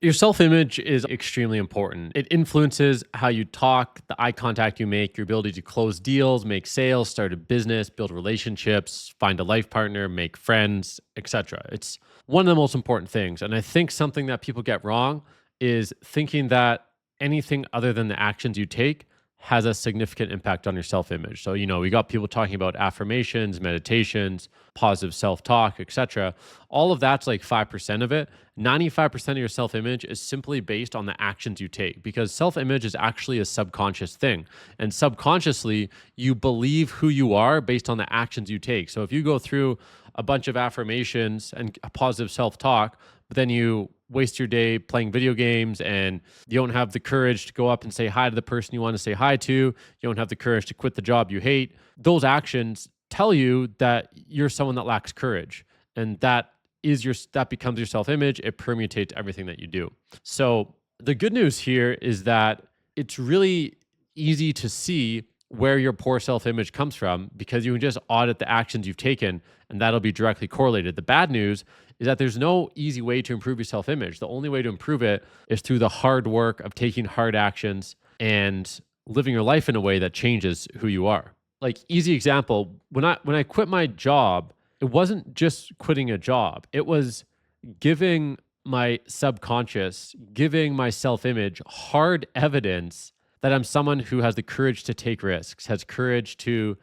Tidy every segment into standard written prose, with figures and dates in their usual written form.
Your self-image is extremely important. It influences how you talk, the eye contact you make, your ability to close deals, make sales, start a business, build relationships, find a life partner, make friends, etc. It's one of the most important things. And I think something that people get wrong is thinking that anything other than the actions you take has a significant impact on your self-image. So, we got people talking about affirmations, meditations, positive self-talk, etc. All of that's like 5% of it. 95% of your self image is simply based on the actions you take because self image is actually a subconscious thing. And subconsciously, you believe who you are based on the actions you take. So if you go through a bunch of affirmations and a positive self talk, but then you waste your day playing video games and you don't have the courage to go up and say hi to the person you want to say hi to, you don't have the courage to quit the job you hate, those actions tell you that you're someone that lacks courage. And that becomes your self-image. It permutates everything that you do. So the good news here is that it's really easy to see where your poor self-image comes from because you can just audit the actions you've taken and that'll be directly correlated. The bad news is that there's no easy way to improve your self-image. The only way to improve it is through the hard work of taking hard actions and living your life in a way that changes who you are. Like easy example, when I quit my job, it wasn't just quitting a job. It was giving my subconscious, giving my self image hard evidence that I'm someone who has the courage to take risks, has courage to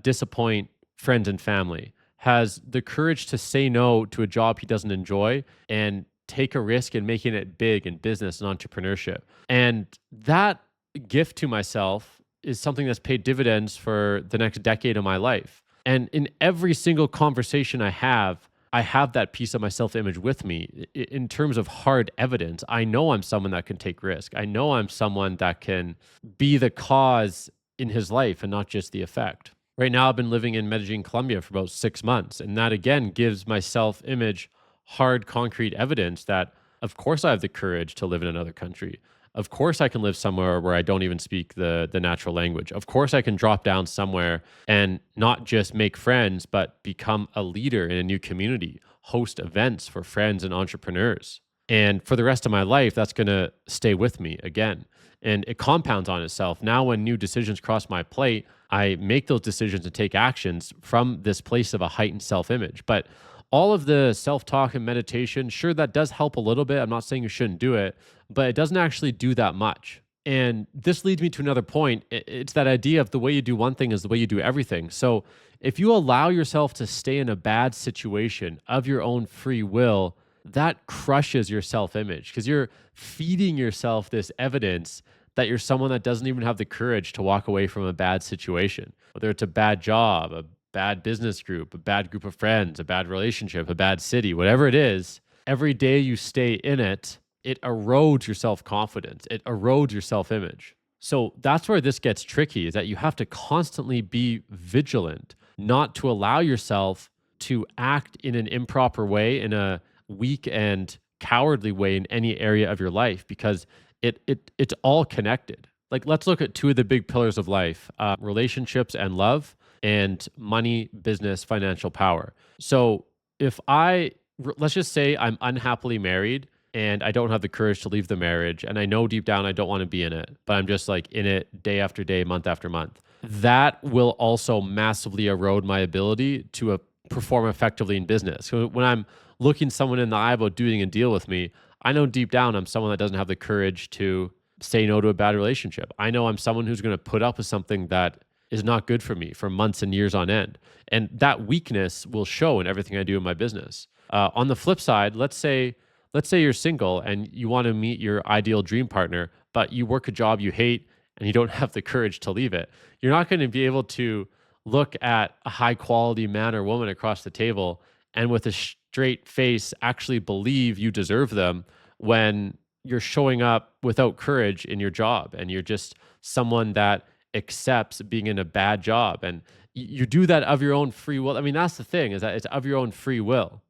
disappoint friends and family, has the courage to say no to a job he doesn't enjoy and take a risk in making it big in business and entrepreneurship. And that gift to myself is something that's paid dividends for the next decade of my life. And in every single conversation I have that piece of my self image with me in terms of hard evidence. I know I'm someone that can take risk. I know I'm someone that can be the cause in his life and not just the effect. Right now, I've been living in Medellin, Colombia for about 6 months. And that again gives my self image hard, concrete evidence that, of course, I have the courage to live in another country. Of course, I can live somewhere where I don't even speak the natural language. Of course, I can drop down somewhere and not just make friends, but become a leader in a new community, host events for friends and entrepreneurs. And for the rest of my life, that's going to stay with me again. And it compounds on itself. Now, when new decisions cross my plate, I make those decisions and take actions from this place of a heightened self image. But all of the self talk and meditation, sure, that does help a little bit. I'm not saying you shouldn't do it, but it doesn't actually do that much. And this leads me to another point. It's that idea of the way you do one thing is the way you do everything. So if you allow yourself to stay in a bad situation of your own free will, that crushes your self image because you're feeding yourself this evidence that you're someone that doesn't even have the courage to walk away from a bad situation, whether it's a bad job, a bad business group, a bad group of friends, a bad relationship, a bad city, whatever it is. Every day you stay in it, it erodes your self confidence, it erodes your self image. So that's where this gets tricky is that you have to constantly be vigilant, not to allow yourself to act in an improper way, in a weak and cowardly way in any area of your life, because it's all connected. Like, let's look at two of the big pillars of life: relationships and love, and money, business, financial power. So if let's just say I'm unhappily married and I don't have the courage to leave the marriage, and I know deep down I don't want to be in it, but I'm just like in it day after day, month after month. That will also massively erode my ability to perform effectively in business. So when I'm looking someone in the eye about doing a deal with me, I know deep down I'm someone that doesn't have the courage to say no to a bad relationship. I know I'm someone who's going to put up with something that is not good for me for months and years on end. And that weakness will show in everything I do in my business. On the flip side, let's say you're single and you want to meet your ideal dream partner, but you work a job you hate and you don't have the courage to leave it. You're not going to be able to look at a high quality man or woman across the table and with a straight face actually believe you deserve them when you're showing up without courage in your job and you're just someone that accepts being in a bad job, and you do that of your own free will. I mean, that's the thing, is that it's of your own free will.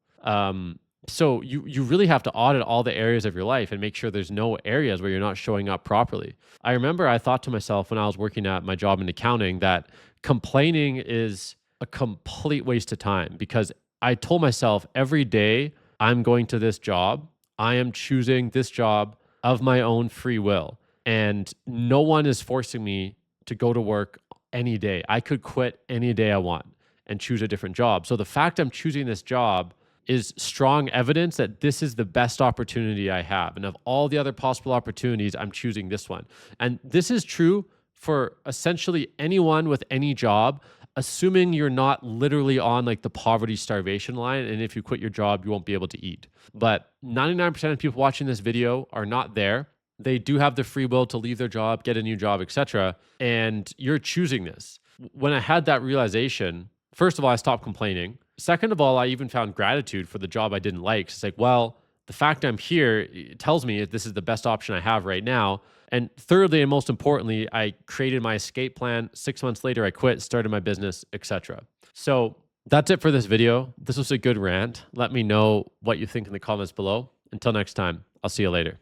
So you really have to audit all the areas of your life and make sure there's no areas where you're not showing up properly. I remember I thought to myself when I was working at my job in accounting that complaining is a complete waste of time, because I told myself every day I'm going to this job, I am choosing this job of my own free will. And no one is forcing me to go to work any day. I could quit any day I want and choose a different job. So the fact I'm choosing this job is strong evidence that this is the best opportunity I have. And of all the other possible opportunities, I'm choosing this one. And this is true for essentially anyone with any job, assuming you're not literally on like the poverty starvation line. And if you quit your job, you won't be able to eat. But 99% of people watching this video are not there. They do have the free will to leave their job, get a new job, etc. And you're choosing this. When I had that realization, first of all, I stopped complaining. Second of all, I even found gratitude for the job I didn't like. It's like, well, the fact I'm here it tells me this is the best option I have right now. And thirdly, and most importantly, I created my escape plan. 6 months later, I quit, started my business, etc. So that's it for this video. This was a good rant. Let me know what you think in the comments below. Until next time, I'll see you later.